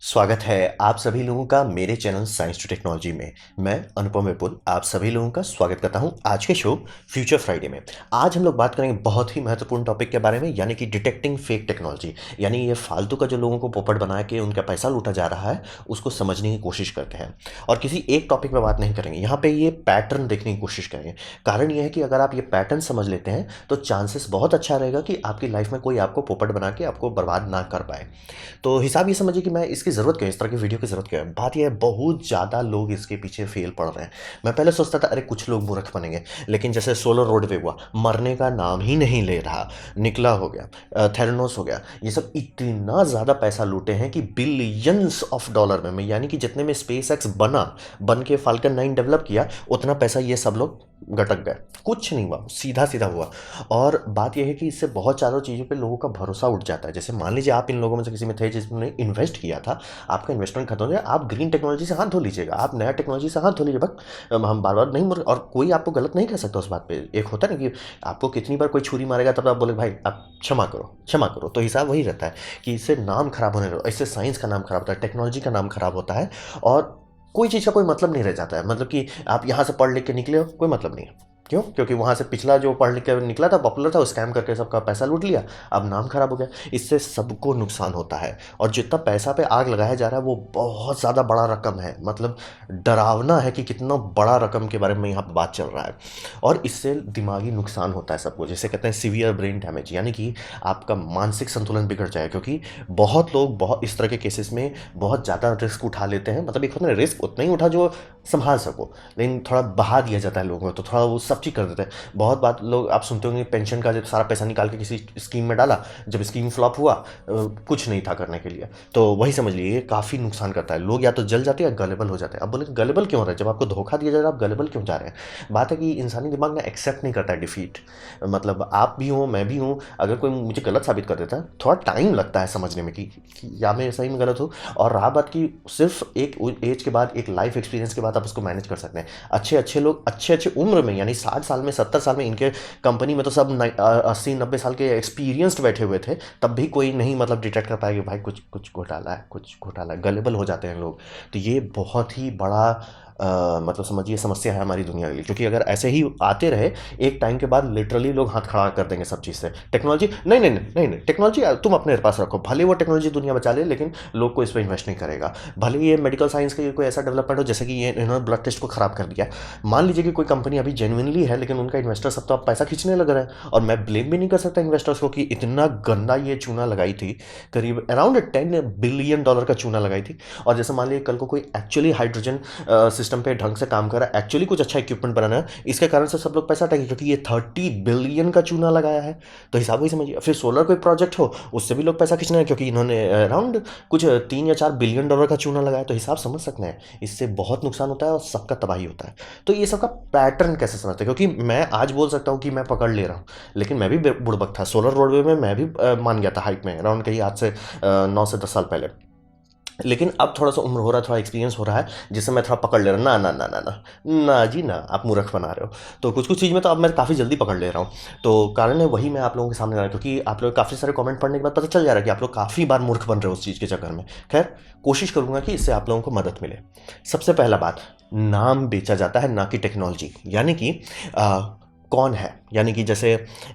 स्वागत है आप सभी लोगों का मेरे चैनल साइंस टू टेक्नोलॉजी में। मैं अनुपम विपुल आप सभी लोगों का स्वागत करता हूं आज के शो फ्यूचर फ्राइडे में। आज हम लोग बात करेंगे बहुत ही महत्वपूर्ण टॉपिक के बारे में, यानी कि डिटेक्टिंग फेक टेक्नोलॉजी। यानी ये फालतू का जो लोगों को पोपट बना के उनका पैसा लूटा जा रहा है उसको समझने की कोशिश करते हैं। और किसी एक टॉपिक पर बात नहीं करेंगे, यहाँ पे ये पैटर्न देखने की कोशिश करेंगे। कारण ये है कि अगर आप ये पैटर्न समझ लेते हैं तो चांसेस बहुत अच्छा रहेगा कि आपकी लाइफ में कोई आपको पोपट बना के आपको बर्बाद ना कर पाए। तो हिसाब ये समझिए कि मैं इसकी ज़रूरत क्या है, इस तरह की वीडियो की ज़रूरत क्या है। बात यह है बहुत ज़्यादा लोग इसके पीछे फेल पड़ रहे हैं। मैं पहले सोचता था अरे कुछ लोग मूर्ख बनेंगे, लेकिन जैसे सोलर रोडवे हुआ, मरने का नाम ही नहीं ले रहा, निकला हो गया, थेरेनोस हो गया, ये सब इतना ज़्यादा पैसा लूटे हैं कि बिलियंस ऑफ डॉलर में, यानी कि जितने में स्पेस एक्स बन के फाल्कन 9 डेवलप किया उतना पैसा ये सब लोग गटक गए। कुछ नहीं हुआ, सीधा सीधा हुआ। और बात यह है कि इससे बहुत सारी चीज़ों पे लोगों का भरोसा उठ जाता है। जैसे मान लीजिए आप इन लोगों में से किसी में थे जिसने इन्वेस्ट किया था, आपका इन्वेस्टमेंट खत्म हो जाए, आप ग्रीन टेक्नोलॉजी से हाथ धो लीजिएगा, आप नया टेक्नोलॉजी से हाथ धो लीजिए। बस हम बार बार नहीं और कोई आपको गलत नहीं कह सकता उस बात पे। एक होता है ना कि आपको कितनी बार कोई छुरी मारेगा तब आप बोले भाई आप क्षमा करो क्षमा करो। तो हिसाब वही रहता है कि इससे नाम खराब होने लगता है, इससे साइंस का नाम खराब होता है, टेक्नोलॉजी का नाम खराब होता है। और कोई चीज़ का कोई मतलब नहीं रह जाता है। मतलब कि आप यहाँ से पढ़ लिख के निकले हो, कोई मतलब नहीं है। क्यों? क्योंकि वहाँ से पिछला जो पढ़ लिख के निकला था, पॉपुलर था, वो स्कैम करके सबका पैसा लूट लिया, अब नाम खराब हो गया। इससे सबको नुकसान होता है। और जितना पैसा पे आग लगाया जा रहा है वो बहुत ज़्यादा बड़ा रकम है। मतलब डरावना है कि कितना बड़ा रकम के बारे में यहाँ पर बात चल रहा है। और इससे दिमागी नुकसान होता है सबको, जिसे कहते हैं सीवियर ब्रेन डैमेज, यानी कि आपका मानसिक संतुलन बिगड़ जाए। क्योंकि बहुत लोग बहुत इस तरह के केसेस में बहुत ज़्यादा रिस्क उठा लेते हैं। मतलब एक होता है रिस्क उतना ही उठा जो संभाल सको, लेकिन थोड़ा बहा दिया जाता है लोगों को, तो थोड़ा वो सब चीज़ कर देते हैं। बहुत बात लोग आप सुनते होंगे, पेंशन का जब सारा पैसा निकाल के किसी स्कीम में डाला, जब स्कीम फ्लॉप हुआ कुछ नहीं था करने के लिए, तो वही समझ लीजिए ये काफ़ी नुकसान करता है। लोग या तो जल जाते हैं या गलेबल हो जाते हैं। अब बोले गलेबल क्यों हो रहा है? जब आपको धोखा दिया जा रहा है आप गलेबल क्यों जा रहे हैं? बात है कि इंसानी दिमाग ना एक्सेप्ट नहीं करता है डिफीट। मतलब आप भी हो मैं भी हूँ, अगर कोई मुझे गलत साबित कर देता है थोड़ा टाइम लगता है समझने में कि या मैं सही में गलत हूँ। और रहा बात कि सिर्फ एक एज के बाद, एक लाइफ एक्सपीरियंस के बाद आप उसको मैनेज कर सकते हैं। अच्छे अच्छे लोग अच्छे अच्छे उम्र में, यानी 60 साल में 70 साल में, इनके कंपनी में तो सब 80-90 साल के एक्सपीरियंस्ड बैठे हुए थे, तब भी कोई नहीं मतलब डिटेक्ट कर पाया कि भाई कुछ कुछ घोटाला है, कुछ घोटाला है। गलेबल हो जाते हैं लोग। तो ये बहुत ही बड़ा मतलब समझिए समस्या है हमारी दुनिया के लिए। क्योंकि अगर ऐसे ही आते रहे एक टाइम के बाद लिटरली लोग हाथ खड़ा कर देंगे सब चीज़ से। टेक्नोलॉजी नहीं नहीं नहीं नहीं नहीं, टेक्नोलॉजी तुम अपने पास रखो, भले वो टेक्नोलॉजी दुनिया बचा ले, लेकिन लोग को इस पर इन्वेस्ट नहीं करेगा। भले ये मेडिकल साइंस का कोई ऐसा डेवलपमेंट हो, जैसे कि ये इन्होंने ब्लड टेस्ट को खराब कर दिया। मान लीजिए कि कोई कंपनी अभी जेन्युइनली है, लेकिन उनका इन्वेस्टर सब तो अब पैसा खींचने लग रहा है। और मैं ब्लेम भी नहीं कर सकता इन्वेस्टर्स को कि इतना गंदा ये चूना लगाई थी, करीब अराउंड $10 बिलियन का चूना लगाई थी। और जैसे मान लीजिए कल को कोई एक्चुअली हाइड्रोजन सिस्टम पे ढंग से काम कर रहा है, एक्चुअली कुछ अच्छा इक्विपमेंट बनाना है, इसके कारण से सब लोग पैसा हटाएंगे क्योंकि ये 30 बिलियन का चूना लगाया है। तो हिसाब वही समझिए। फिर सोलर कोई प्रोजेक्ट हो, उससे भी लोग पैसा खींचना है क्योंकि इन्होंने अराउंड कुछ $3 या $4 बिलियन का चूना लगाया। तो हिसाब समझ सकते हैं, इससे बहुत नुकसान होता है और सबका तबाही होता है। तो ये सबका पैटर्न कैसे समझते हैं? क्योंकि मैं आज बोल सकता हूँ कि मैं पकड़ ले रहा हूँ, लेकिन मैं भी बुड़बक था। सोलर रोडवे में मैं भी मान गया था हाइट में, अराउंड कहीं आज से 9 से 10 साल पहले। लेकिन अब थोड़ा सा उम्र हो रहा है, थोड़ा एक्सपीरियंस हो रहा है, जिससे मैं थोड़ा पकड़ ले रहा हूँ। ना ना ना ना ना ना जी ना, आप मूर्ख बना रहे हो। तो कुछ कुछ चीज़ में तो अब मैं काफ़ी जल्दी पकड़ ले रहा हूँ। तो कारण है वही मैं आप लोगों के सामने ला रहा हूँ, क्योंकि आप लोग काफ़ी सारे कमेंट पढ़ने के बाद पता चल जा रहा है कि आप लोग काफ़ी बार मूर्ख बन रहे हो उस चीज़ के चक्कर में। खैर कोशिश करूँगा कि इससे आप लोगों को मदद मिले। सबसे पहला बात, नाम बेचा जाता है ना कि टेक्नोलॉजी। यानी कि कौन है, यानी कि जैसे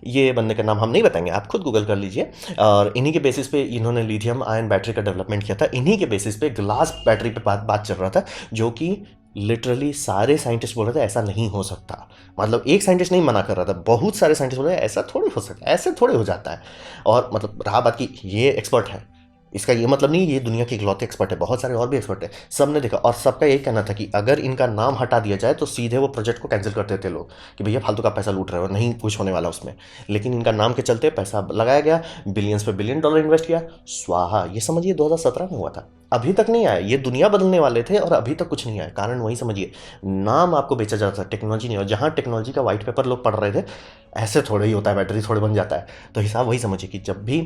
ये बंदे का नाम हम नहीं बताएंगे, आप खुद गूगल कर लीजिए। और इन्हीं के बेसिस पे इन्होंने लिथियम आयन बैटरी का डेवलपमेंट किया था। इन्हीं के बेसिस पे ग्लास बैटरी पे बात चल रहा था, जो कि लिटरली सारे साइंटिस्ट बोल रहे थे ऐसा नहीं हो सकता। मतलब एक साइंटिस्ट नहीं मना कर रहा था, बहुत सारे साइंटिस्ट बोल रहे थे ऐसा थोड़ी हो सकता है, ऐसे थोड़े हो जाता है। और मतलब रहा बात कि ये एक्सपर्ट है, इसका ये मतलब नहीं ये दुनिया के इकलौते एक्सपर्ट है, बहुत सारे और भी एक्सपर्ट है। सबने देखा और सबका यही कहना था कि अगर इनका नाम हटा दिया जाए तो सीधे वो प्रोजेक्ट को कैंसिल कर देते लोग कि भैया फालतू का पैसा लूट रहे हो, नहीं कुछ होने वाला उसमें। लेकिन इनका नाम के चलते पैसा लगाया गया, बिलियंस पे बिलियन डॉलर इन्वेस्ट किया, स्वाहा। ये समझिए 2017 में हुआ था, अभी तक नहीं आया। ये दुनिया बदलने वाले थे और अभी तक कुछ नहीं आया। कारण वही समझिए, नाम आपको बेचा जाता था, टेक्नोलॉजी नहीं। और जहाँ टेक्नोलॉजी का व्हाइट पेपर लोग पढ़ रहे थे, ऐसे थोड़े ही होता है बैटरी थोड़े बन जाता है। तो हिसाब वही समझिए कि जब भी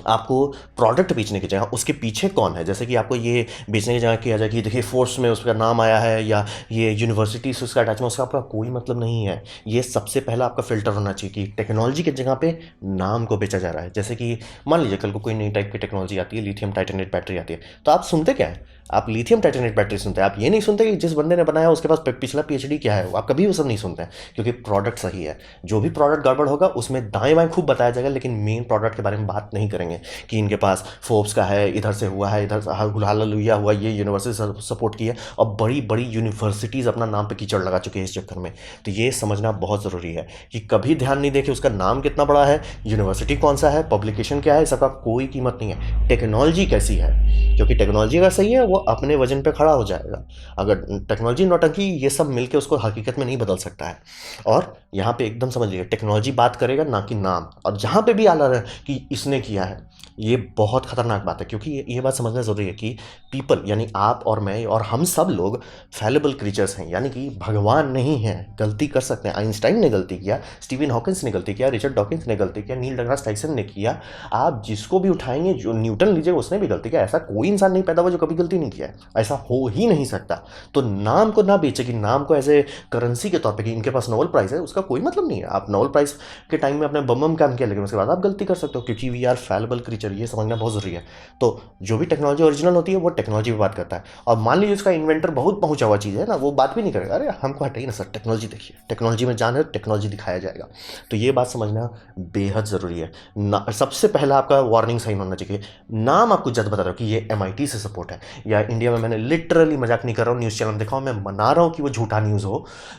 आपको प्रोडक्ट बेचने की जगह उसके पीछे कौन है, जैसे कि आपको ये बेचने की जगह किया जाए कि देखिए फोर्स में उसका नाम आया है या ये यूनिवर्सिटी से उसका अटैचमेंट, उसका आपका कोई मतलब नहीं है। ये सबसे पहला आपका फिल्टर होना चाहिए कि टेक्नोलॉजी की जगह पे नाम को बेचा जा रहा है। जैसे कि मान लीजिए कल को कोई नई टाइप की टेक्नोलॉजी आती है, लिथियम टाइटेनेट बैटरी आती है, तो आप सुनते क्या है? आप लिथियम टाइटेनेट बैटरी सुनते हैं, आप ये नहीं सुनते कि जिस बंदे ने बनाया उसके पास पिछला पीएचडी क्या है, आप कभी वो सब नहीं सुनते हैं, क्योंकि प्रोडक्ट सही है। जो भी प्रोडक्ट गड़बड़ होगा उसमें दाएं बाएं खूब बताया जाएगा, लेकिन मेन प्रोडक्ट के बारे में बात नहीं करेंगे कि इनके पास फोर्ब्स का है, इधर से हुआ है, इधर हालेलुया हुआ, ये यूनिवर्सिटी सपोर्ट की है, और बड़ी बड़ी यूनिवर्सिटीज़ अपना नाम पे कीचड़ लगा चुकी है इस चक्कर में। तो ये समझना बहुत ज़रूरी है कि कभी ध्यान नहीं दे कि उसका नाम कितना बड़ा है, यूनिवर्सिटी कौन सा है, पब्लिकेशन क्या है, सबका कोई कीमत नहीं है। टेक्नोलॉजी कैसी है, क्योंकि टेक्नोलॉजी अगर सही है वो अपने वजन पे खड़ा हो जाएगा। अगर टेक्नोलॉजी नौटंकी, ये सब मिलके उसको हकीकत में नहीं बदल सकता है। और यहाँ पे एकदम समझ लीजिए, टेक्नोलॉजी बात करेगा ना कि नाम, और जहाँ पे भी आला रहे कि इसने किया है, ये बहुत खतरनाक बात है। क्योंकि ये बात समझना ज़रूरी है कि पीपल यानी आप और मैं और हम सब लोग फैलेबल क्रीचर्स हैं, यानी कि भगवान नहीं हैं, गलती कर सकते हैं। आइंस्टाइन ने गलती किया, स्टीवन हॉकिंस ने गलती किया, रिचर्ड डॉकिंस ने गलती किया, नील डीग्रास टाइसन ने किया, आप जिसको भी उठाएंगे, जो न्यूटन लीजिए उसने भी गलती किया। ऐसा कोई इंसान नहीं पैदा हुआ जो कभी गलती नहीं किया है, ऐसा हो ही नहीं सकता। तो नाम को ना बेचे कि नाम को एज ए करेंसी के तौर पर कि इनके पास नोबेल प्राइज़ है, उसका कोई मतलब नहीं है। आप नोबेल प्राइज़ के टाइम में अपने बम काम किया, लेकिन उसके बाद आप गलती कर सकते हो, क्योंकि वी आर फैलेबल क्रीचर, ये समझना बहुत ज़रूरी है। तो जो भी टेक्नोलॉजी ओरिजिनल होती है वो टेक्नोलॉजी पे बात करता है, और मान लीजिए उसका इन्वेंटर बहुत पहुंचा हुआ चीज़ है ना, वो बात भी नहीं करेगा, अरे हमको हटाइए ना सर, टेक्नोलॉजी देखिए, टेक्नोलॉजी में जान है, टेक्नोलॉजी दिखाया जाएगा। तो ये बात समझना बेहद ज़रूरी है। सबसे पहला आपका वार्निंग साइन होना चाहिए, नाम आपको जज बता रहा हूँ कि ये MIT से सपोर्ट है, या इंडिया में, मैंने लिटरली मजाक नहीं कर रहा हूँ, न्यूज़ चैनल दिखाओ, मैं मना रहा हूँ कि वो झूठा न्यूज़ हो,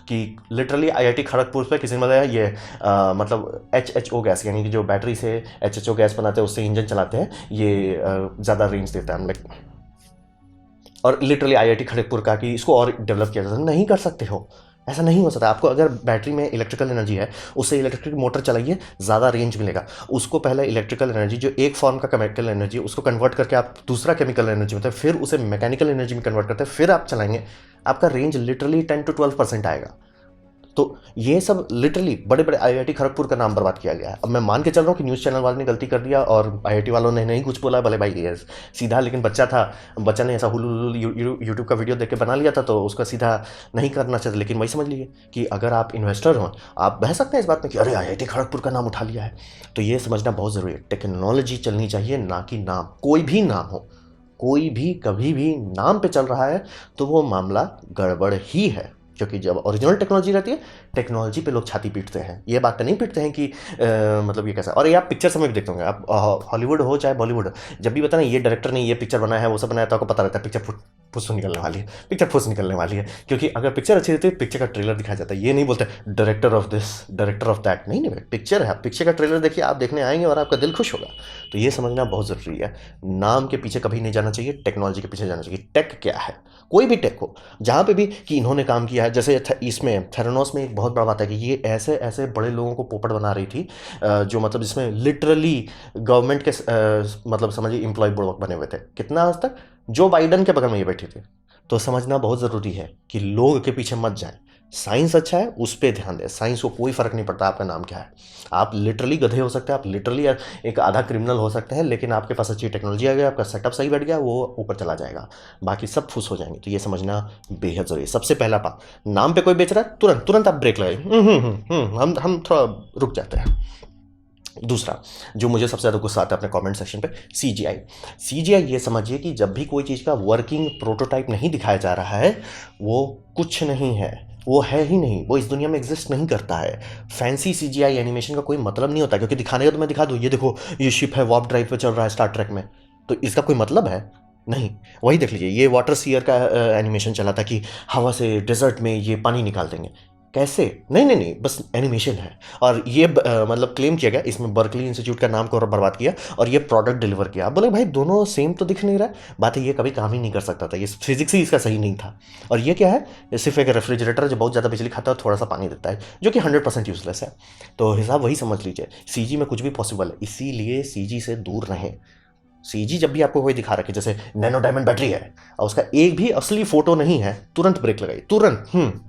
कि लिटरली IIT खड़गपुर पे किसी ने बताया ये मतलब HHO गैस, यानी कि जो बैटरी से HHO गैस बनाते हैं उससे इंजन चलाते हैं, ये ज़्यादा रेंज देता है। लाइक, और लिटरली IIT खड़गपुर का कि इसको और डेवलप किया जाता है, नहीं कर सकते हो, ऐसा नहीं हो सकता। आपको अगर बैटरी में इलेक्ट्रिकल एनर्जी है, उससे इलेक्ट्रिक मोटर चलाइए, ज़्यादा रेंज मिलेगा। उसको पहले इलेक्ट्रिकल एनर्जी, जो एक फॉर्म का केमिकल एनर्जी, उसको कन्वर्ट करके आप दूसरा केमिकल एनर्जी होता है, फिर उसे मैकेनिकल एनर्जी में कन्वर्ट करते हैं, फिर आप चलाएंगे, आपका रेंज लिटरली 10 to 12% आएगा। तो ये सब लिटरली बड़े बड़े IIT खड़गपुर का नाम बर्बाद किया गया है। अब मैं मान के चल रहा हूँ कि न्यूज़ चैनल वाले ने गलती कर दिया और IIT वालों ने नहीं कुछ बोला, भले भाई ये सीधा, लेकिन बच्चा था, बच्चा ने ऐसा हुलू यूट्यूब का वीडियो देख के बना लिया था, तो उसका सीधा नहीं करना चाहिए। लेकिन वही समझ लीजिए कि अगर आप इन्वेस्टर हो, आप बह सकते हैं इस बात में कि अरे IIT खड़गपुर का नाम उठा लिया है। तो ये समझना बहुत ज़रूरी है, टेक्नोलॉजी चलनी चाहिए, ना कि नाम। कोई भी नाम हो, कोई भी कभी भी नाम पे चल रहा है तो वो मामला गड़बड़ ही है। क्योंकि जब ओरिजिनल टेक्नोलॉजी रहती है, टेक्नोलॉजी पे लोग छाती पीटते हैं, ये बात तो नहीं पीटते हैं कि मतलब ये कैसा। और ये आप पिक्चर समय भी देखते होंगे, आप हॉलीवुड हो चाहे बॉलीवुड, जब भी बताना ये डायरेक्टर ने ये पिक्चर बनाया है, वो सब बनाया, तो आपको पता रहता है पिक्चर फुस निकलने वाली है, पिक्चर फुस निकलने वाली है। क्योंकि अगर पिक्चर अच्छी रहती है, पिक्चर का ट्रेलर दिखाया जाता है, ये नहीं बोलते director of this, director of that, नहीं भाई, पिक्चर है, पिक्चर का ट्रेलर देखिए, आप देखने आएंगे और आपका दिल खुश होगा। तो ये समझना बहुत ज़रूरी है, नाम के पीछे कभी नहीं जाना चाहिए, टेक्नोलॉजी के पीछे जाना चाहिए। टेक क्या है, कोई भी टेक हो, जहाँ पे भी कि इन्होंने काम किया है, जैसे इसमें थेरानोस में एक बहुत बड़ा बात है कि ये ऐसे ऐसे बड़े लोगों को पोपट बना रही थी, जो मतलब जिसमें लिटरली गवर्नमेंट के मतलब समझिए एम्प्लॉय बुड़बक बने हुए थे। कितना आज तक जो बाइडन के बगल में ये बैठे थे। तो समझना बहुत ज़रूरी है कि लोग के पीछे मत जाएं। साइंस अच्छा है, उस पर ध्यान दें, साइंस को कोई फ़र्क नहीं पड़ता आपका नाम क्या है। आप लिटरली गधे हो सकते हैं, आप लिटरली एक आधा क्रिमिनल हो सकते हैं, लेकिन आपके पास अच्छी टेक्नोलॉजी आ गई, आपका सेटअप सही बैठ गया, वो ऊपर चला जाएगा, बाकी सब फुस हो जाएंगे। तो ये समझना बेहद ज़रूरी है। सबसे पहला बात, नाम पे कोई बेच रहा है, तुरंत तुरंत आप ब्रेक लगाइए, हम थोड़ा रुक जाते हैं। दूसरा जो मुझे सबसे ज़्यादा गुस्सा आता है अपने कमेंट सेक्शन पे, CGI ये समझिए कि जब भी कोई चीज़ का वर्किंग प्रोटोटाइप नहीं दिखाया जा रहा है, वो कुछ नहीं है, वो है ही नहीं, वो इस दुनिया में एग्जिस्ट नहीं करता है। फैंसी CGI एनिमेशन का कोई मतलब नहीं होता, क्योंकि दिखाने का तो मैं दिखा दूँ, ये देखो ये शिप है, वार्प ड्राइव पे चल रहा है स्टार ट्रेक में, तो इसका कोई मतलब है नहीं। वही देख लीजिए, ये वाटर सीयर का एनिमेशन चला था कि हवा से डेजर्ट में ये पानी निकाल देंगे, कैसे? नहीं नहीं नहीं, बस एनिमेशन है। और ये मतलब क्लेम किया गया, इसमें बर्कली इंस्टीट्यूट का नाम को बर्बाद किया और ये प्रोडक्ट डिलीवर किया। आप बोले भाई दोनों सेम तो दिख नहीं रहा है, बात है ये कभी काम ही नहीं कर सकता था, ये फिजिक्स ही इसका सही नहीं था। और ये क्या है, ये सिर्फ एक रेफ्रिजरेटर जो बहुत ज़्यादा बिजली खाता है और थोड़ा सा पानी देता है, जो कि 100% यूजलेस है। तो हिसाब वही समझ लीजिए, CG में कुछ भी पॉसिबल है, इसीलिए CG से दूर रहें। CG जब भी आपको कोई दिखा रखे, जैसे नैनो डायमंड बैटरी है और उसका एक भी असली फोटो नहीं है, तुरंत ब्रेक लगाई, तुरंत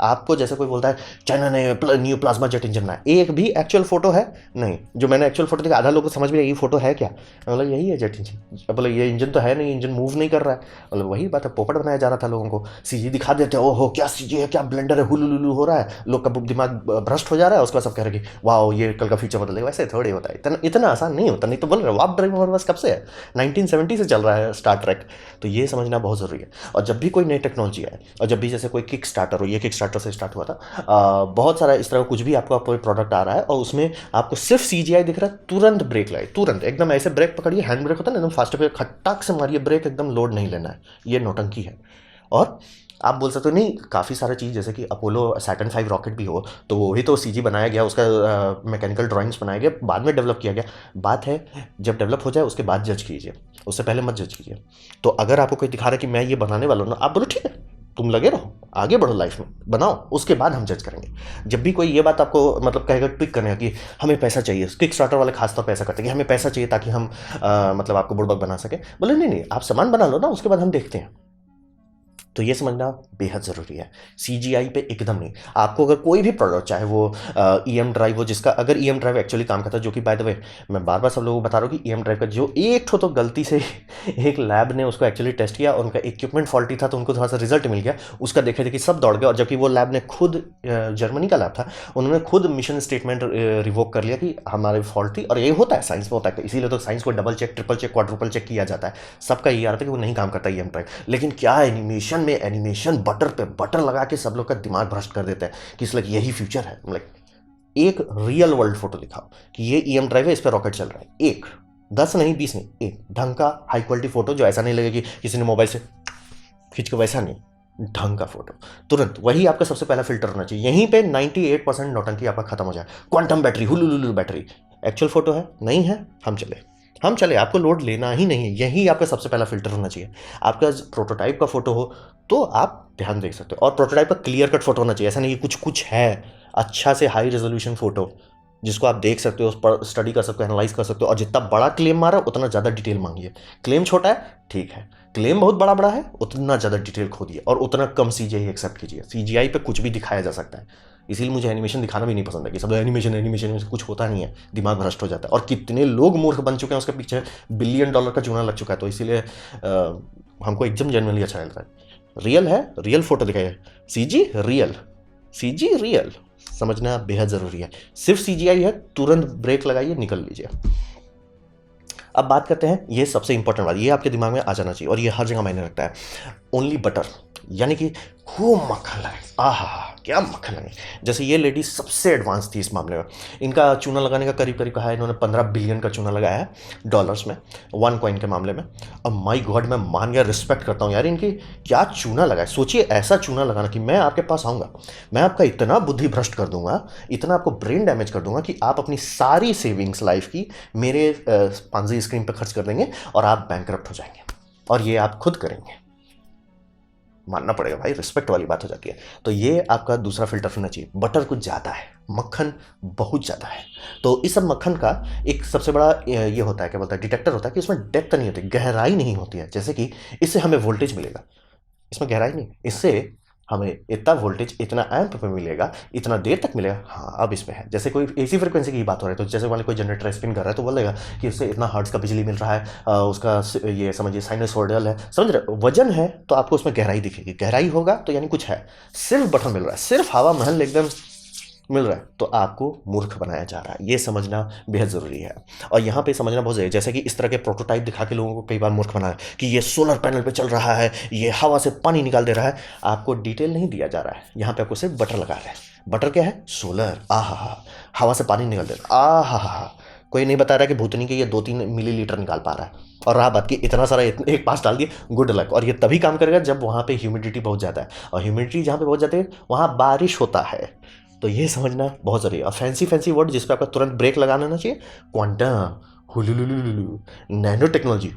आपको जैसे कोई बोलता है चाइना ने न्यू प्लाज्मा जेट इंजन बनाया, एक भी एक्चुअल फोटो है नहीं। जो मैंने एक्चुअल फोटो देखा, आधा लोग को समझ में ये फोटो है क्या, बोला यही है जेट इंजन। बोले ये इंजन तो है नहीं, इंजन मूव नहीं कर रहा है। बोले वही बात है, पोपट बनाया जा रहा था लोगों को। सीजी दिखा देते हैं, ओहो क्या सीजी है, क्या ब्लेंडर है, हुलुलुलु हो रहा है, लोग का दिमाग भ्रष्ट हो जा रहा है। उसके बाद सब कह रहे कि वाह ये कल का फ्यूचर बदलेगा। वैसे थोड़ी होता है, इतना आसान नहीं होता। नहीं तो बोल रहे वाप ड्राइव बस कब से है, 1970 से चल रहा है स्टार ट्रैक। तो ये समझना बहुत ज़रूरी है। और जब भी कोई नई टेक्नोलॉजी आए, और जब भी जैसे कोई किक स्टार्टर हो, ये किक स्टार्टर से स्टार्ट हुआ था, बहुत सारा इस तरह कुछ भी आपका कोई प्रोडक्ट आ रहा है और उसमें आपको सिर्फ सीजीआई दिख रहा है, तुरंत ब्रेक लाए, तुरंत एकदम ऐसे ब्रेक पकड़िए, हैंड ब्रेक होता है ना एकदम फास्ट पे, खट्टाक से मारिए ब्रेक, एकदम लोड नहीं लेना है। ये नौटंकी है। और आप बोल सकते हो नहीं, काफ़ी सारा चीज़ जैसे कि अपोलो सैटर्न 5 रॉकेट भी हो, तो वही तो सीजी बनाया गया, उसका मैकेनिकल ड्राइंग्स बनाया गया, बाद में डेवलप किया गया। बात है जब डेवलप हो जाए उसके बाद जज कीजिए, उससे पहले मत जज कीजिए। तो अगर आपको कोई दिखा रहा है कि मैं ये बनाने वाला हूँ ना, आप बोलो ठीक है, तुम लगे रहो, आगे बढ़ो, लाइफ में बनाओ, उसके बाद हम जज करेंगे। जब भी कोई ये बात आपको मतलब कहेगा ट्विक करने कि हमें पैसा चाहिए, किक स्टार्टर वाले खासतौर पर ऐसा करते हैं कि हमें पैसा चाहिए ताकि हम मतलब आपको बुड़बक बना सके। बोले नहीं नहीं, आप सामान बना लो ना, उसके बाद हम देखते हैं। तो ये समझना बेहद ज़रूरी है। सीजीआई पे एकदम नहीं। आपको अगर कोई भी प्रोडक्ट, चाहे वो ईएम ड्राइव हो, जिसका अगर ईएम ड्राइव एक्चुअली काम करता है, जो कि बाय द वे मैं बार बार सब लोगों को बता रहा हूँ कि ईएम ड्राइव का जो एक ठो तो गलती से एक लैब ने उसको एक्चुअली टेस्ट किया और उनका इक्विपमेंट फॉल्टी था, तो उनको थोड़ा सा रिजल्ट मिल गया, उसका देखे देखी सब दौड़ गए। और जबकि वो लैब ने खुद, जर्मनी का लैब था, उन्होंने खुद मिशन स्टेटमेंट रिवोक कर लिया कि हमारे फॉल्ट थी। और ये होता है, साइंस में होता है, इसीलिए तो साइंस को double check, triple check, quadruple check किया जाता है। सबका ये आ रहा था कि वो नहीं काम करता ईएम ड्राइव। लेकिन क्या एनिमेशन में एनिमेशन बटर पे बटर लगा के सब लोग का दिमाग भ्रष्ट कर देते हैं कि इसलिए यही फ्यूचर है। मतलब एक रियल वर्ल्ड फोटो दिखाओ कि ये ईएम ड्राइव है, इस पर रॉकेट चल रहा है, एक 10 नहीं 20 नहीं, एक ढंग का हाई क्वालिटी फोटो, जो ऐसा नहीं लगे कि किसी ने मोबाइल से खींच के, वैसा नहीं, ढंग का फोटो तुरंत। वही आपका सबसे पहला फिल्टर होना चाहिए। यहीं पे 98% नौटंकी आपका खत्म हो जाए। क्वांटम बैटरी, हुलुलुलु बैटरी, एक्चुअल फोटो है नहीं है, हम चले, आपको लोड लेना ही नहीं है। यही आपका सबसे पहला फिल्टर होना चाहिए। आपका प्रोटोटाइप का फोटो हो तो आप ध्यान दे सकते हो, और प्रोटोटाइप का क्लियर कट फोटो होना चाहिए। ऐसा नहीं कि कुछ कुछ है, अच्छा से हाई रेजोल्यूशन फोटो जिसको आप देख सकते हो, उस पर स्टडी कर सकते हो, एनालाइज कर सकते हो। और जितना बड़ा क्लेम मारा उतना ज़्यादा डिटेल मांगिए। क्लेम छोटा है ठीक है, क्लेम बहुत बड़ा बड़ा है, उतना ज़्यादा डिटेल खोदिए और उतना कम सीजीआई एक्सेप्ट कीजिए। सीजीआई पे कुछ भी दिखाया जा सकता है, इसीलिए मुझे एनिमेशन दिखाना भी नहीं पसंद है कि सब एनिमेशन एनिमेशन में कुछ होता नहीं है, दिमाग भ्रष्ट हो जाता है। और कितने लोग मूर्ख बन चुके हैं, उसके पीछे $1 बिलियन का चूना लग चुका है। तो इसीलिए हमको एकदम जेन्युइनली अच्छा लगता है। रियल है, रियल फोटो दिखाइए, सीजी रियल समझना बेहद ज़रूरी है। सिर्फ सीजीआई है, तुरंत ब्रेक लगाइए, निकल लीजिए। अब बात करते हैं, ये सबसे इंपॉर्टेंट बात, ये आपके दिमाग में आ जाना चाहिए और ये हर जगह मायने रखता है। ओनली बटर, यानी कि खूब मक्खन लगे, आहा क्या मक्खन लगे। जैसे ये लेडी सबसे एडवांस थी इस मामले में। इनका चूना लगाने का करीब करीब कहा है इन्होंने 15 बिलियन का चूना लगाया है डॉलर्स में, 1 कॉइन के मामले में। अब माई गॉड, मैं मान गया, रिस्पेक्ट करता हूँ यार, इनकी क्या चूना लगाए। सोचिए ऐसा चूना लगाना कि मैं आपके पास आऊँगा, मैं आपका इतना बुद्धि भ्रष्ट कर दूंगा, इतना आपको ब्रेन डैमेज कर दूंगा कि आप अपनी सारी सेविंग्स लाइफ की मेरे पांजी स्क्रीन पर खर्च कर देंगे और आप बैंकरप्ट हो जाएंगे। और ये आप खुद करेंगे, मानना पड़ेगा भाई, रिस्पेक्ट वाली बात हो जाती है। तो ये आपका दूसरा फिल्टर होना चाहिए। बटर कुछ ज़्यादा है, मक्खन बहुत ज़्यादा है। तो इस सब मक्खन का एक सबसे बड़ा ये होता है, क्या बोलता है, डिटेक्टर होता है कि इसमें डेप्थ नहीं होती, गहराई नहीं होती है। जैसे कि इससे हमें वोल्टेज मिलेगा, इसमें गहराई नहीं, इससे हमें इतना वोल्टेज इतना एम्प पे मिलेगा, इतना देर तक मिलेगा। हाँ अब इसमें है, जैसे कोई एसी फ्रिक्वेंसी की बात हो रही है, तो जैसे वाले कोई जनरेटर स्पिन कर रहा है तो बोलेगा कि उससे इतना हर्ट्ज का बिजली मिल रहा है, उसका ये समझिए साइनसोइडल है, समझ रहे, वजन है तो आपको उसमें गहराई दिखेगी। गहराई होगा तो यानी कुछ है। सिर्फ बटन मिल रहा है, सिर्फ हवा महल एकदम मिल रहा है, तो आपको मूर्ख बनाया जा रहा है। ये समझना बेहद ज़रूरी है। और यहाँ पे समझना बहुत ज़रूरी है, जैसे कि इस तरह के प्रोटोटाइप दिखा के लोगों को कई बार मूर्ख बनाया कि ये सोलर पैनल पे चल रहा है, ये हवा से पानी निकाल दे रहा है। आपको डिटेल नहीं दिया जा रहा है, यहाँ पे आपको सिर्फ बटर लगा रहे हैं। बटर क्या है, सोलर, आहा, हवा से पानी निकाल दे रहा है, आहा। कोई नहीं बता रहा कि भूतनी के ये 2-3 मिलीलीटर निकाल पा रहा है। और रहा बात की इतना सारा एक पास डाल दिए, गुड लक। और ये तभी काम करेगा जब वहाँ पे ह्यूमिडिटी बहुत ज़्यादा है, और ह्यूमिडिटी जहाँ पे बहुत ज़्यादा है वहाँ बारिश होता है। तो ये समझना बहुत ज़रूरी है। और फैंसी वर्ड जिस पर आपका तुरंत ब्रेक लगाना आना चाहिए, क्वांटम, हुलुलुलुलु, nano technology,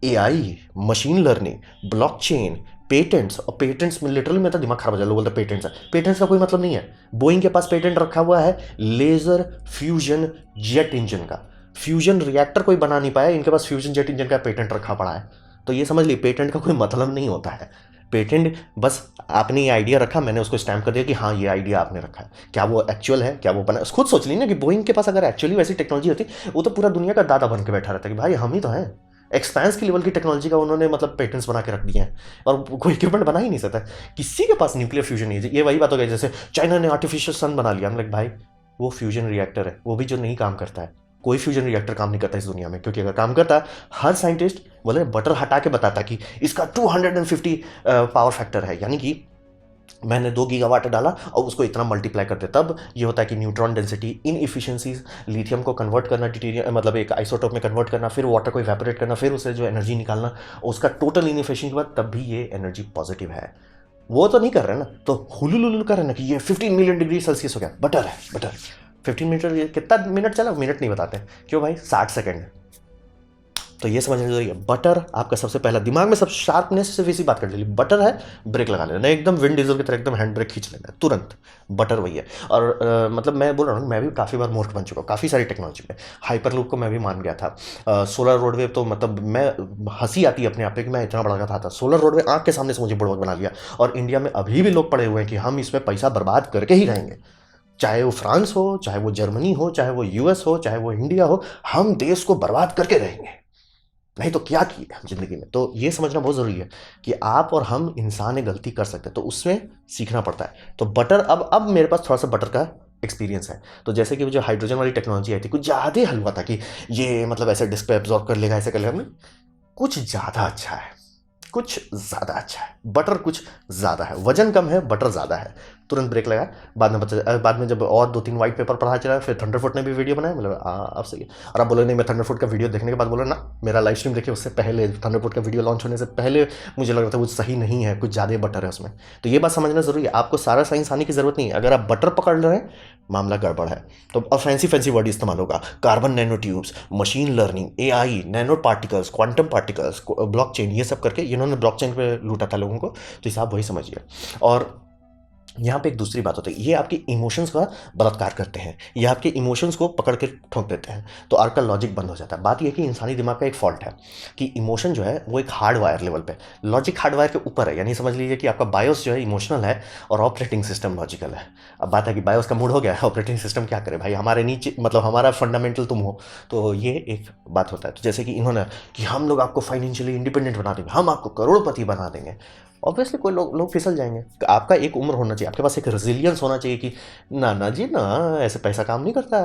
AI, machine learning, blockchain, patents. और पेटेंट्स में लिटरली मेरा दिमाग खराब हो जाए, लोग बोलते हैं पेटेंट्स है। पेटेंट्स का कोई मतलब नहीं है। बोइंग के पास पेटेंट रखा हुआ है लेजर फ्यूजन जेट इंजन का। फ्यूजन रिएक्टर कोई बना नहीं पाया, इनके पास फ्यूजन जेट इंजन का पेटेंट रखा पड़ा है। तो ये समझ लीजिए पेटेंट का कोई मतलब नहीं होता है। पेटेंट बस आपने ये आइडिया रखा, मैंने उसको स्टैम्प कर दिया कि हाँ ये आइडिया आपने रखा है, क्या वो एक्चुअल है, क्या वो बना। खुद सोच ली ना कि बोइंग के पास अगर एक्चुअली वैसी टेक्नोलॉजी होती, वो तो पूरा दुनिया का दादा बन के बैठा रहता कि भाई हम ही तो हैं। एक्सपेंस की लेवल की टेक्नोलॉजी का उन्होंने मतलब पेटेंट्स बना के रख दिए हैं और कोई इक्विपमेंट बना ही नहीं सकता। किसी के पास न्यूक्लियर फ्यूजन नहीं है। ये वही बात हो गई जैसे चाइना ने आर्टिफिशियल सन बना लिया। हम लाइक भाई वो फ्यूजन रिएक्टर है, वो भी जो नहीं काम करता है। कोई फ्यूजन रिएक्टर काम नहीं करता इस दुनिया में, क्योंकि अगर काम करता हर साइंटिस्ट बोले बटर हटा के बताता कि इसका 250 पावर फैक्टर है, यानी कि मैंने 2 गीगावाट डाला और उसको इतना मल्टीप्लाई करते, तब ये होता है कि न्यूट्रॉन डेंसिटी, इन इफिशियंसीज, लिथियम को कन्वर्ट करना ड्यूटेरियम मतलब एक आइसोटोप में कन्वर्ट करना, फिर वाटर को इवेपोरेट करना, फिर उसे जो एनर्जी निकालना, उसका टोटल इनएफिशिएंसी के बाद तब भी ये एनर्जी पॉजिटिव है। वो तो नहीं कर रहे ना, तो हुलुलुलु कर रहे हैं ना कि ये 15 मिलियन डिग्री सेल्सियस हो गया, बटर है बटर। 15 मिनट कितना मिनट चला, मिनट नहीं बताते क्यों भाई, 60 सेकेंड। तो ये समझना जरूरी है। बटर आपका सबसे पहला दिमाग में सब शार्पनेस से इसी बात कर ली, बटर है ब्रेक लगा लेना, एकदम विंड डीजल की तरह एकदम हैंड ब्रेक खींच लेना तुरंत। बटर वही है। और मतलब मैं बोल रहा हूँ, मैं भी काफ़ी बार मूर्ख बन चुका हूँ काफ़ी सारी टेक्नोलॉजी में। हाइपरलूप को मैं भी मान गया था। सोलर रोडवे तो मतलब मैं हंसी आती है अपने आप पे कि मैं इतना बड़ा था। सोलर रोडवे आँख के सामने से मुझे बुड़बक बना लिया, और इंडिया में अभी भी लोग पड़े हुए हैं कि हम इसमें पैसा बर्बाद करके ही रहेंगे। चाहे वो फ्रांस हो, चाहे वो जर्मनी हो, चाहे वो यूएस हो, चाहे वो इंडिया हो, हम देश को बर्बाद करके रहेंगे, नहीं तो क्या किए हम जिंदगी में। तो ये समझना बहुत ज़रूरी है कि आप और हम इंसान गलती कर सकते हैं, तो उसमें सीखना पड़ता है। तो बटर अब मेरे पास थोड़ा सा बटर का एक्सपीरियंस है। तो जैसे कि जो हाइड्रोजन वाली टेक्नोलॉजी आई थी, कुछ ज़्यादा हलवा था कि ये मतलब ऐसे डिस्क पे एब्जॉर्ब कर लेगा, ऐसे कर लेगा। कुछ ज़्यादा अच्छा है, कुछ ज़्यादा अच्छा है। बटर कुछ ज़्यादा है, वजन कम है, बटर ज़्यादा है। तुरंत ब्रेक लगा। बाद में जब और 2-3 वाइट पेपर पढ़ा चला, फिर थंडरफुट ने भी वीडियो बनाया, मतलब अब सही है। और आप बोले नहीं, मैं थंडरफुट का वीडियो देखने के बाद बोला ना, मेरा लाइव स्ट्रीम देखिए, उससे पहले थंडरफुट का वीडियो लॉन्च होने से पहले मुझे लग रहा था वो सही नहीं है, कुछ ज़्यादा बटर है उसमें। तो ये बात समझना ज़रूरी है। आपको सारा साइंस आने की ज़रूरत नहीं है। अगर आप बटर पकड़ रहे हैं, मामला गड़बड़ है। तो अब फैंसी वर्ड इस्तेमाल होगा, carbon nano tubes, machine learning, AI, nano particles, quantum particles, blockchain, ये सब करके इन्होंने ब्लॉकचेन पे लूटा था लोगों को। तो इसे आप वही समझिए। और यहाँ पे एक दूसरी बात होती है, ये आपके इमोशंस का बलात्कार करते हैं, ये आपके इमोशंस को पकड़ के ठोक देते हैं, तो आपका लॉजिक बंद हो जाता है। बात ये है कि इंसानी दिमाग का एक फॉल्ट है कि इमोशन जो है वो एक हार्डवायर लेवल पे, लॉजिक हार्डवायर के ऊपर है। यानी समझ लीजिए कि आपका बायोस जो है इमोशनल है और ऑपरेटिंग सिस्टम लॉजिकल है। अब बात है कि बायोस का मूड हो गया है, ऑपरेटिंग सिस्टम क्या करे भाई, हमारे नीचे मतलब हमारा फंडामेंटल तुम हो। तो ये एक बात होता है। तो जैसे कि इन्होंने कि हम लोग आपको फाइनेंशियली इंडिपेंडेंट बना देंगे, हम आपको करोड़पति बना देंगे, ऑब्वियसली कोई लोग फिसल जाएंगे। आपका एक उम्र होना चाहिए, आपके पास एक रेजिलियंस होना चाहिए कि ना जी ना, ऐसे पैसा काम नहीं करता,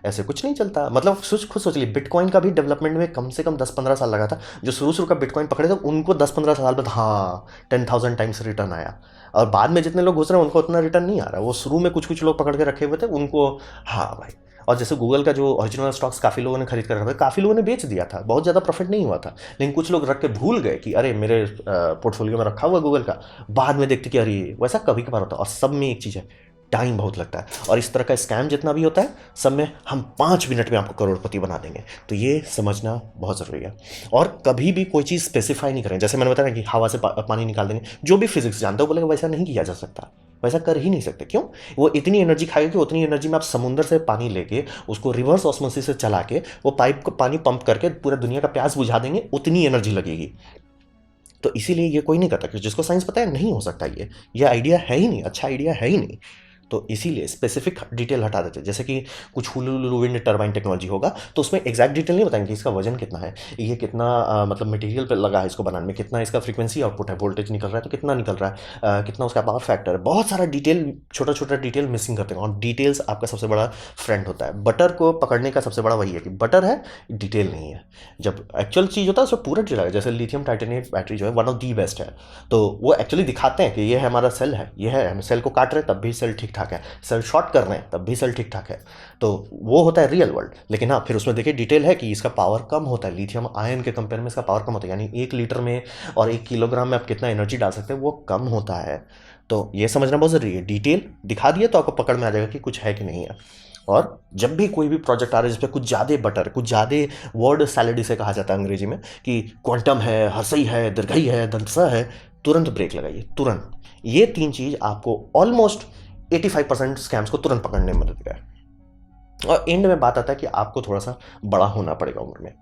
ऐसे कुछ नहीं चलता। मतलब खुद सोच लीजिए, बिटकॉइन का भी डेवलपमेंट में कम से कम 10-15 साल लगा था। जो शुरू का बिटकॉइन पकड़े थे उनको 10-15 साल बाद हाँ 10,000 टाइम्स रिटर्न आया, और बाद में जितने लोग घुस रहे हैं उनको उतना रिटर्न नहीं आ रहा। वो शुरू में कुछ लोग पकड़ के रखे हुए थे उनको, हाँ भाई। और जैसे गूगल का जो ओरिजिनल स्टॉक्स काफ़ी लोगों ने खरीद कर रखा था, काफ़ी लोगों ने बेच दिया था, बहुत ज़्यादा प्रॉफिट नहीं हुआ था। लेकिन कुछ लोग रख के भूल गए कि अरे मेरे पोर्टफोलियो में रखा हुआ गूगल का, बाद में देखते कि अरे वैसा कभी कभार होता है। और सब में एक चीज़ है, टाइम बहुत लगता है। और इस तरह का स्कैम जितना भी होता है, सब में हम 5 मिनट में आपको करोड़पति बना देंगे। तो ये समझना बहुत ज़रूरी है। और कभी भी कोई चीज़ स्पेसिफाई नहीं करें। जैसे मैंने बताया कि हवा से पानी निकाल देंगे, जो भी फिजिक्स जानते हो बोलेगा वैसा नहीं किया जा सकता, वैसा कर ही नहीं सकते। क्यों? वो इतनी एनर्जी खाएगा कि उतनी एनर्जी में आप समुद्र से पानी लेके उसको रिवर्स ऑस्मोसिस से चला के वो पाइप को पानी पंप करके पूरा दुनिया का प्यास बुझा देंगे, उतनी एनर्जी लगेगी। तो इसीलिए ये कोई नहीं करता, कि जिसको साइंस पता है नहीं हो सकता, ये आइडिया है ही नहीं, अच्छा आइडिया है ही नहीं। तो इसीलिए स्पेसिफिक डिटेल हटा देते हैं। जैसे कि कुछ हुलुलुलु विंड टरबाइन टेक्नोलॉजी होगा तो उसमें एग्जैक्ट डिटेल नहीं बताएंगे कि इसका वजन कितना है, ये कितना मतलब मटेरियल पे लगा है इसको बनाने में, कितना इसका फ्रीक्वेंसी आउटपुट है, वोल्टेज निकल रहा है तो कितना निकल रहा है, कितना उसका पावर फैक्टर है। बहुत सारा डिटेल, छोटा डिटेल मिसिंग करते हैं। और डिटेल्स आपका सबसे बड़ा फ्रेंड होता है। बटर को पकड़ने का सबसे बड़ा वही है कि बटर है, डिटेल नहीं है। जब एक्चुअल चीज़ होता है उसमें पूरा डिटेल है। जैसे लिथियम टाइटेनियम बैटरी जो है वन ऑफ दी बेस्ट है, तो वो एक्चुअली दिखाते हैं कि ये है हमारा सेल है, ये है, हम सेल को काट रहे हैं तब भी सेल ठीक ठाक है, सेल शॉर्ट कर रहे हैं तब भी सेल ठीक ठाक है। तो वो होता है रियल वर्ल्ड। लेकिन हाँ, फिर उसमें देखिए डिटेल है कि इसका पावर कम होता है, लिथियम आयन के कंपेयर में इसका पावर कम होता है। यानी 1 लीटर में और 1 किलोग्राम में आप कितना एनर्जी डाल सकते हैं वो कम होता है। तो ये समझना बहुत जरूरी है। डिटेल दिखा दिए तो आपको पकड़ में आ जाएगा कि कुछ है कि नहीं है। और जब भी कोई भी प्रोजेक्ट आ रहा है जिसपे कुछ ज़्यादा बटर, कुछ ज़्यादा वर्ड सैलड इसे कहा जाता है अंग्रेजी में, कि क्वांटम है, हर्षई है, दीर्घई है, दंसा है, तुरंत ब्रेक लगाइए, तुरंत। ये 3 चीज़ आपको ऑलमोस्ट 85% स्कैम्स को तुरंत पकड़ने में मदद करेगा। और एंड में बात आता है कि आपको थोड़ा-सा बड़ा होना पड़ेगा उम्र में।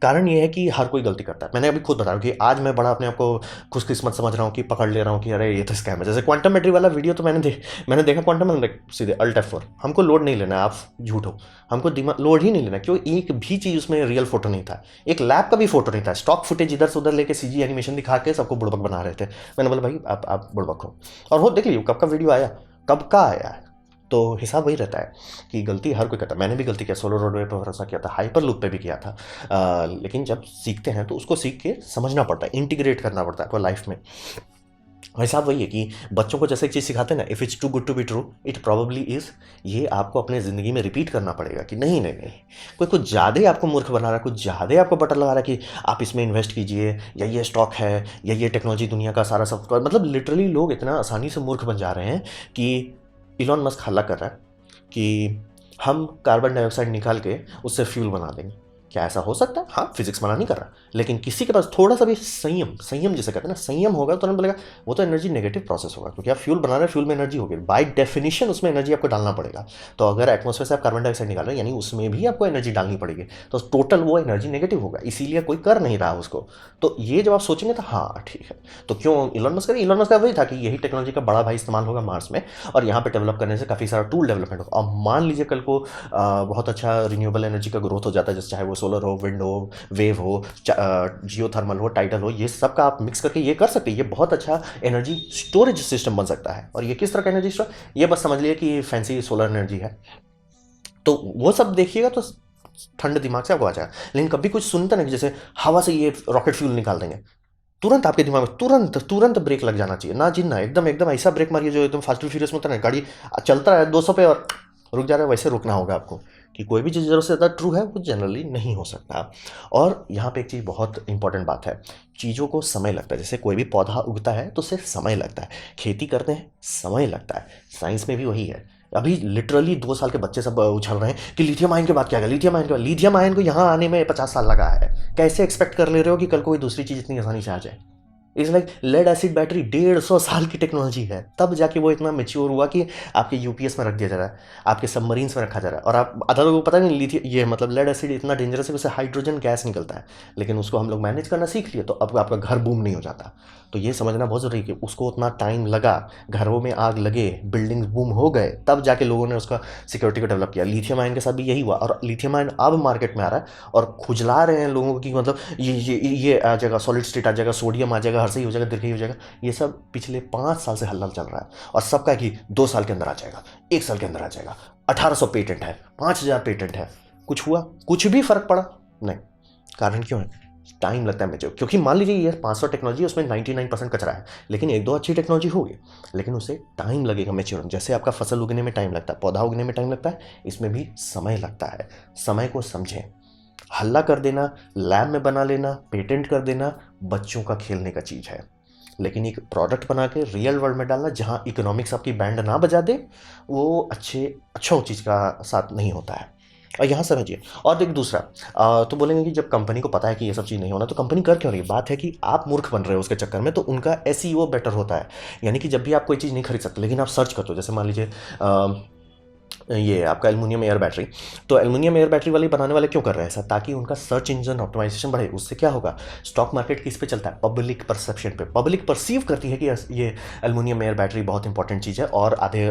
कारण ये है कि हर कोई गलती करता है। मैंने अभी खुद बताया कि आज मैं बड़ा अपने आप को खुशकिस्मत समझ रहा हूँ कि पकड़ ले रहा हूँ कि अरे ये तो स्कैम है। जैसे क्वांटम मैट्री वाला वीडियो तो मैंने देखा क्वांटम में सीधे अल्ट F4 हमको लोड नहीं लेना है, आप झूठ हो। हमको दिमाग लोड ही नहीं लेना क्यों एक भी चीज़ उसमें रियल फ़ोटो नहीं था। एक लैब का भी फ़ोटो नहीं था। स्टॉक फुटेज इधर से उधर लेके सीजी एनिमेशन दिखा के सबको बुड़बक बना रहे थे। मैंने बोला भाई आप बुड़बक हो। और वो देख लीजिए कब का वीडियो आया, कब का आया है। तो हिसाब वही रहता है कि गलती हर कोई करता है। मैंने भी गलती किया, सोलो रोडवे पे भरोसा किया था, हाइपर लूप पे भी किया था। लेकिन जब सीखते हैं तो उसको सीख के समझना पड़ता है, इंटीग्रेट करना पड़ता है आपको लाइफ में। और हिसाब वही है कि बच्चों को जैसे एक चीज़ सिखाते हैं ना, if it's too good to be true it probably is. ये आपको अपने ज़िंदगी में रिपीट करना पड़ेगा कि नहीं नहीं नहीं, कोई कुछ ज़्यादा ही आपको मूर्ख बना रहा है, कुछ ज़्यादा ही आपको बटर लगा रहा है कि आप इसमें इन्वेस्ट कीजिए, या ये स्टॉक है, या ये टेक्नोलॉजी दुनिया का सारा सब। मतलब लिटरली लोग इतना आसानी से मूर्ख बन जा रहे हैं कि इलॉन मस्क हल्ला कर रहा है कि हम कार्बन डाइऑक्साइड निकाल के उससे फ्यूल बना देंगे। क्या ऐसा हो सकता है? हाँ, फिजिक्स मना नहीं कर रहा, लेकिन किसी के पास थोड़ा सा भी संयम, संयम जिसे कहते हैं ना, संयम होगा तो ना बोलेगा वो तो एनर्जी नेगेटिव प्रोसेस होगा, क्योंकि आप फ्यूल बना रहे हैं, फ्यूल में एनर्जी होगी, बाय डेफिनेशन उसमें एनर्जी आपको डालना पड़ेगा। तो अगर एटमॉस्फेयर से आप कार्बन डाइऑक्साइड निकाल रहे हैं यानी उसमें भी आपको एनर्जी डालनी पड़ेगी, तो टोटल वो एनर्जी नेगेटिव होगा, इसीलिए कोई कर नहीं रहा उसको। तो ये जब आप सोचेंगे तो हाँ ठीक है, तो क्यों इलॉन मस्क इलॉन मस्क का वही था कि यही टेक्नोलॉजी का बड़ा भाई इस्तेमाल होगा मार्स में, और यहाँ पे डेवलप करने से काफ़ी सारा टूल डेवलपमेंट होगा। और मान लीजिए कल को बहुत अच्छा रिन्यूएबल एनर्जी का ग्रोथ हो जाता है, जैसे चाहे वो सोलर हो, विंड हो, वेव हो, जियो थर्मल हो, टाइडल हो, ये सब का आप मिक्स करके ये कर सकते हैं। ये बहुत अच्छा एनर्जी स्टोरेज सिस्टम बन सकता है। और ये किस तरह का एनर्जी स्टोर, ये बस समझ लिए कि फैंसी सोलर एनर्जी है। तो वो सब देखिएगा तो ठंडे दिमाग से आपको आ जाएगा। लेकिन कभी कुछ सुनता नहीं जैसे हवा से ये रॉकेट फ्यूल निकाल देंगे, तुरंत आपके दिमाग में तुरंत तुरंत ब्रेक लग जाना चाहिए। ना जिन्ना एकदम एकदम ऐसा ब्रेक मारिए जो एकदम फास्ट एंड फ्यूरियस में होता है ना, गाड़ी चलता है 200 पे और रुक जा रहा है, वैसे रुकना होगा आपको। कि कोई भी चीज़ ज़रूरत से ज़्यादा ट्रू है वो जनरली नहीं हो सकता। और यहाँ पे एक चीज़ बहुत इंपॉर्टेंट बात है, चीज़ों को समय लगता है। जैसे कोई भी पौधा उगता है तो सिर्फ समय लगता है, खेती करते हैं समय लगता है, साइंस में भी वही है। अभी लिटरली 2 साल के बच्चे सब उछल रहे हैं कि लिथियम आयन के बाद क्या है, लिथियम आयन को यहाँ आने में 50 साल लगा है। कैसे एक्सपेक्ट कर ले रहे हो कि कल कोई दूसरी चीज़ इतनी आसानी से आ जाए? Is like lead acid battery 150 साल की टेक्नोलॉजी है, तब जाके वो इतना मेच्योर हुआ कि आपके यूपीएस में रख दिया जा रहा है, आपके सबमरीन्स में रखा जा रहा है। और आप अदर लोगों को पता नहीं लिथियम ये मतलब लेड एसिड इतना डेंजरस है, उससे हाइड्रोजन गैस निकलता है, लेकिन उसको हम लोग मैनेज करना सीख लिए तो अब आपका घर बूम नहीं हो जाता। तो ये समझना बहुत ज़रूरी है कि उसको उतना टाइम लगा, घरों में आग लगे, बिल्डिंग्स बूम हो गए, तब जाके लोगों ने उसका सिक्योरिटी को डेवलप किया। लिथियम आयन के साथ भी यही हुआ, और लिथियम आयन अब मार्केट में आ रहा है और खुजला रहे हैं लोगों को कि मतलब ये आ जाएगा, सॉलिड स्टेट आ जाएगा, सोडियम आ जाएगा, हर सही हो जाएगा, दीर्घ हो जाएगा। ये सब पिछले 5 साल से हल्ला चल रहा है, और सबका कि 2 साल के अंदर आ जाएगा, 1 साल के अंदर आ जाएगा, 1800 पेटेंट है, 5000 पेटेंट है। कुछ हुआ? कुछ भी फर्क पड़ा? नहीं। कारण क्यों है? टाइम लगता है मुझे, क्योंकि मान लीजिए ये 500 टेक्नोलॉजी उसमें 99% कचरा है, लेकिन एक दो अच्छी टेक्नोलॉजी होगी, लेकिन उसे टाइम लगेगा मेच्योर। जैसे आपका फसल उगने में टाइम लगता है, पौधा उगने में टाइम लगता है, इसमें भी समय लगता है। समय को समझें। हल्ला कर देना, लैब में बना लेना, पेटेंट कर देना बच्चों का खेलने का चीज़ है, लेकिन एक प्रोडक्ट बना के रियल वर्ल्ड में डालना जहाँ इकोनॉमिक्स आपकी बैंड ना बजा दे, वो अच्छों चीज़ का साथ नहीं होता है। और यहाँ समझिए। और एक दूसरा तो बोलेंगे कि जब कंपनी को पता है कि ये सब चीज़ नहीं होना तो कंपनी कर क्यों रही है? बात है कि आप मूर्ख बन रहे हो उसके चक्कर में, तो उनका एसईओ बेटर होता है। यानी कि जब भी आप कोई चीज़ नहीं खरीद सकते लेकिन आप सर्च करते हो, जैसे मान लीजिए ये आपका एल्युमिनियम एयर बैटरी, तो एल्युमिनियम एयर बैटरी वाले बनाने वाले क्यों कर रहे हैं ऐसा? ताकि उनका सर्च इंजन ऑप्टिमाइजेशन बढ़े। उससे क्या होगा? स्टॉक मार्केट किस पे चलता है? पब्लिक परसेप्शन पे। पब्लिक परसीव करती है कि ये एल्युमिनियम एयर बैटरी बहुत इंपॉर्टेंट चीज़ है, और आधे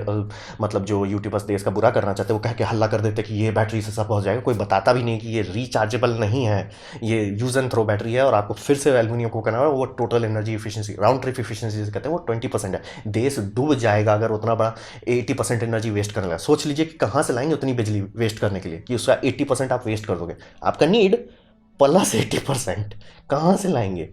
मतलब जो यूट्यूबर्स देश का बुरा करना चाहते हैं वो कह के हल्ला कर देते कि ये बैटरी से सब पहुँच जाएगा। कोई बताता भी नहीं कि ये रिचार्जेबल नहीं है, ये यूज़ एंड थ्रो बैटरी है, और आपको फिर से एल्युमिनियम को करना है। वो total energy efficiency, round trip efficiency जिसे कहते हैं, वो 20% है। देश डूब जाएगा अगर उतना बड़ा 80% एनर्जी वेस्ट करने लगा। सोच लीजिए कि कहाँ से लाएंगे उतनी बिजली वेस्ट करने के लिए कि उसका 80% आप वेस्ट कर दोगे। आपका नीड प्लस 80% कहाँ से लाएंगे?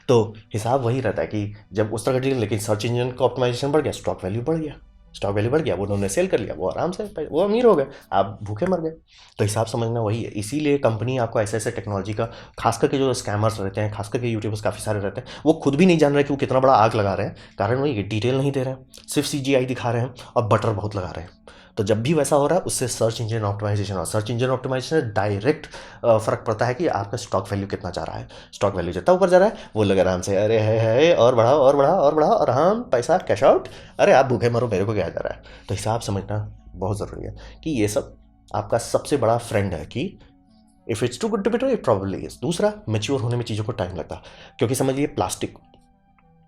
तो हिसाब वही रहता है कि जब उस तरह का डील, लेकिन सर्च इंजन का ऑप्टिमाइजेशन बढ़ गया, स्टॉक वैल्यू बढ़ गया, स्टॉक वैल्यू बढ़ गया, वो उन्होंने सेल कर लिया, वो आराम से वो अमीर हो गए, आप भूखे मर गए। तो हिसाब समझना वही है। इसीलिए कंपनी आपको ऐसे ऐसे टेक्नोलॉजी का, खास करके जो स्कैमर्स रहते हैं, खास करके यूट्यूबर्स काफ़ी सारे रहते हैं, वो खुद भी नहीं जान रहे कि वो कितना बड़ा आग लगा रहे हैं। कारण वही है, डिटेल नहीं दे रहे हैं, सिर्फ सीजीआई दिखा रहे हैं और बटर बहुत लगा रहे हैं। तो जब भी वैसा हो रहा है उससे सर्च इंजन ऑप्टिमाइजेशन, और सर्च इंजन ऑप्टिमाइजेशन डायरेक्ट फ़र्क पड़ता है कि आपका स्टॉक वैल्यू कितना जा रहा है। स्टॉक वैल्यू जितना ऊपर जा रहा है वो लगे आराम से, अरे है और बढ़ाओ और बढ़ाओ और बढ़ाओ, और हम पैसा कैश आउट, अरे आप भूखे मरो, मेरे को क्या जा रहा है? तो हिसाब समझना बहुत ज़रूरी है कि ये सब आपका सबसे बड़ा फ्रेंड है कि if it's too good to be true it probably is. दूसरा, मैच्योर होने में चीज़ों को टाइम लगता है, क्योंकि समझिए प्लास्टिक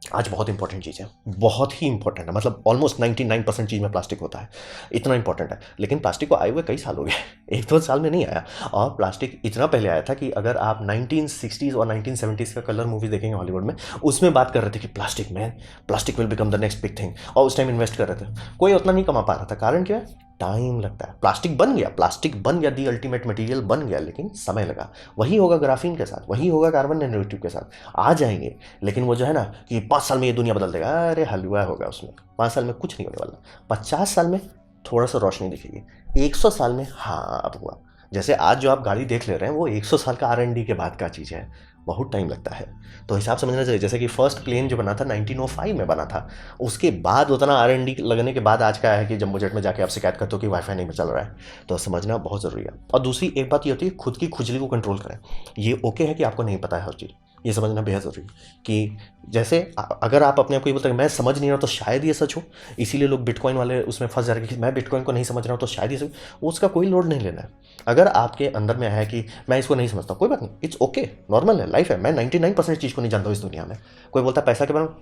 आज बहुत इंपॉर्टेंट चीज़ है, बहुत ही इंपॉर्टेंट है, मतलब ऑलमोस्ट 99% चीज़ में प्लास्टिक होता है, इतना इंपॉर्टेंट है। लेकिन प्लास्टिक को आए हुए कई साल हो गए, एक दो साल में नहीं आया। और प्लास्टिक इतना पहले आया था कि अगर आप 1960s और 1970s का कलर मूवी देखेंगे हॉलीवुड में, उसमें बात कर रहे थे कि plastic man, plastic will become the next big thing, और उस टाइम इन्वेस्ट कर रहे थे। कोई उतना नहीं कमा पा रहा था, कारण क्या है? टाइम लगता है। प्लास्टिक बन गया दी अल्टीमेट मटेरियल बन गया, लेकिन समय लगा। वही होगा ग्राफीन के साथ, वही होगा कार्बन नैनोट्यूब के साथ, आ जाएंगे। लेकिन वो जो है ना कि 5 साल में ये दुनिया बदल देगा, अरे हलवा होगा उसमें। 5 साल में कुछ नहीं होने वाला, 50 साल में थोड़ा सा रोशनी दिखेगी, 100 साल में हाँ अब हुआ। जैसे आज जो आप गाड़ी देख ले रहे हैं वो 100 साल का R&D के बाद का चीज़ है, बहुत टाइम लगता है। तो हिसाब समझना चाहिए। जैसे कि फर्स्ट प्लेन जो बना था 1905 में बना था, उसके बाद उतना R&D लगने के बाद आज का है कि जम्बो जेट में जाके आप शिकायत करते हो कि वाईफाई नहीं चल रहा है। तो समझना बहुत ज़रूरी है। और दूसरी एक बात ये होती है, खुद की खुजली को कंट्रोल करें। ये ओके है कि आपको नहीं पता है हर चीज़, ये समझना बेहद ज़रूरी है कि जैसे अगर आप अपने आप को ये बोलते हैं मैं समझ नहीं रहा तो शायद ये सच हो, इसीलिए लोग बिटकॉइन वाले उसमें फंस जा रहे हैं कि मैं बिटकॉइन को नहीं समझ रहा हूँ तो शायद ये सच हो। उसका कोई लोड नहीं लेना है। अगर आपके अंदर में है कि मैं इसको नहीं समझता, कोई बात नहीं, इट्स ओके, नॉर्मल है, लाइफ है। मैं 99% चीज़ को नहीं जानता हूँ इस दुनिया में। कोई बोलता है पैसा के बारे में,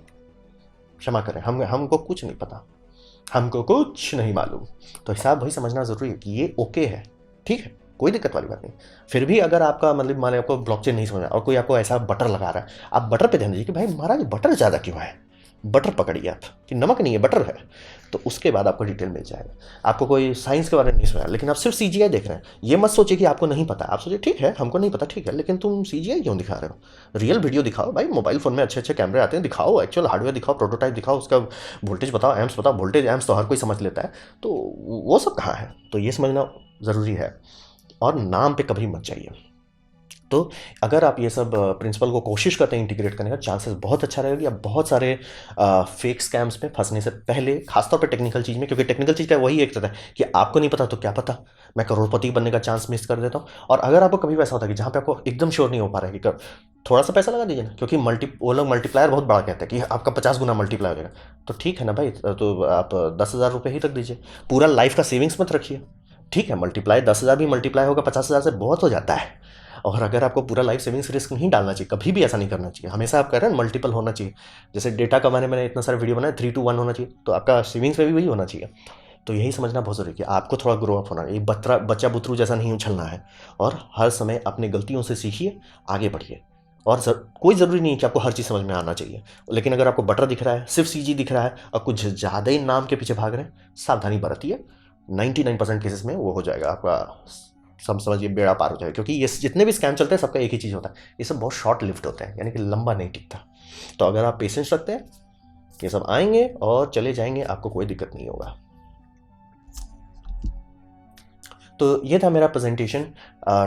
क्षमा करें, हमको कुछ नहीं पता, हमको कुछ नहीं मालूम। तो हिसाब भाई समझना ज़रूरी है कि ये ओके है, ठीक है, कोई दिक्कत वाली बात नहीं। फिर भी अगर आपका मतलब मान लीजिए आपको ब्लॉकचेन नहीं समझ में और कोई आपको ऐसा बटर लगा रहा है, आप बटर पे ध्यान दीजिए कि भाई महाराज बटर ज़्यादा क्यों है, बटर पकड़िए आप कि नमक नहीं है बटर है। तो उसके बाद आपको डिटेल मिल जाएगा। आपको कोई साइंस के बारे में नहीं सुना लेकिन आप सिर्फ CGI देख रहे हैं, ये मत सोचिए कि आपको नहीं पता। आप सोचिए ठीक है हमको नहीं पता, ठीक है, लेकिन तुम CGI क्यों दिखा रहे हो? रियल वीडियो दिखाओ भाई, मोबाइल फ़ोन में अच्छे अच्छे कैमरे आते हैं, दिखाओ, एक्चुअल हार्डवेयर दिखाओ, प्रोटोटाइप दिखाओ, उसका वोल्टेज बताओ, एम्प्स बताओ। वोल्टेज एम्प्स तो हर कोई समझ लेता है, तो वो सब कहाँ है? तो ये समझना ज़रूरी है। और नाम पे कभी मत जाइए। तो अगर आप ये सब प्रिंसिपल को कोशिश करते हैं इंटीग्रेट करने का, चांसेस बहुत अच्छा रहेगा कि आप बहुत सारे फेक स्कैम्स में फंसने से पहले, खासतौर पे टेक्निकल चीज़ में, क्योंकि टेक्निकल चीज़ का वही एक रहता है कि आपको नहीं पता तो क्या पता, मैं करोड़पति बनने का चांस मिस कर देता हूँ। और अगर आपको कभी वैसा होता है कि जहाँ पे आपको एकदम श्योर नहीं हो पा रहा है कि थोड़ा सा पैसा लगा दीजिए ना, क्योंकि वो लोग मल्टीप्लायर बहुत बड़ा कहते हैं कि आपका 50 गुना मल्टीप्लाई हो जाएगा। तो ठीक है ना भाई, तो आप 10,000 रुपये ही रख दीजिए, पूरा लाइफ का सेविंग्स मत रखिए। ठीक है, मल्टीप्लाई 10,000 भी मल्टीप्लाई होगा 50,000 से, बहुत हो जाता है। और अगर आपको पूरा लाइफ सेविंग्स रिस्क नहीं डालना चाहिए, कभी भी ऐसा नहीं करना चाहिए। हमेशा आप कह रहे हैं मल्टीपल होना चाहिए। जैसे डेटा कमाने मैंने इतना सारा वीडियो बनाया, 3 to 1 होना चाहिए, तो आपका सेविंग्स में भी वही होना चाहिए। तो यही समझना बहुत ज़रूरी है कि आपको थोड़ा ग्रो अप होना है, एक बच्चा बुतरू जैसा नहीं उछलना है। और हर समय अपनी गलतियों से सीखिए, आगे बढ़िए। और कोई ज़रूरी नहीं है कि आपको हर चीज़ समझ में आना चाहिए, लेकिन अगर आपको बटर दिख रहा है, सिर्फ CG दिख रहा है और कुछ ज़्यादा ही नाम के पीछे भाग रहे हैं, सावधानी बरतिए। 99% केसेस में वो हो जाएगा आपका, समझिए बेड़ा पार हो जाएगा। क्योंकि ये जितने भी स्कैम चलते हैं सबका एक ही चीज़ होता है, ये सब बहुत शॉर्ट लिव्ड होते हैं, यानी कि लंबा नहीं टिकता। तो अगर आप पेशेंस रखते हैं, ये सब आएंगे और चले जाएंगे, आपको कोई दिक्कत नहीं होगा। तो ये था मेरा प्रेजेंटेशन,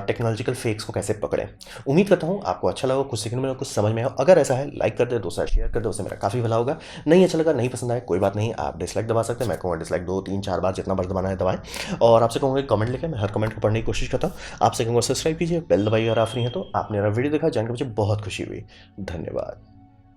टेक्नोलॉजिकल फेक्स को कैसे पकड़ें। उम्मीद करता हूँ आपको अच्छा लगा, कुछ सीखने में, कुछ समझ में आया। अगर ऐसा है लाइक कर दे, दोस्तों शेयर कर दे, उससे मेरा काफ़ी भला होगा। नहीं अच्छा लगा, नहीं पसंद आया, कोई बात नहीं, आप डिसलाइक दबा सकते हैं। मैं कहूँगा डिसलाइक 2-3-4 बार जितना बार दबाना है दबाएं। और आपसे कहूँगा कमेंट लिखें, मैं हर कमेंट को पढ़ने की कोशिश करता हूँ। आपसे कहूँगा सब्सक्राइब कीजिए, बेल दबाइए। और आप नहीं है तो आपने मेरा वीडियो देखा, जानकर मुझे बहुत खुशी हुई। धन्यवाद।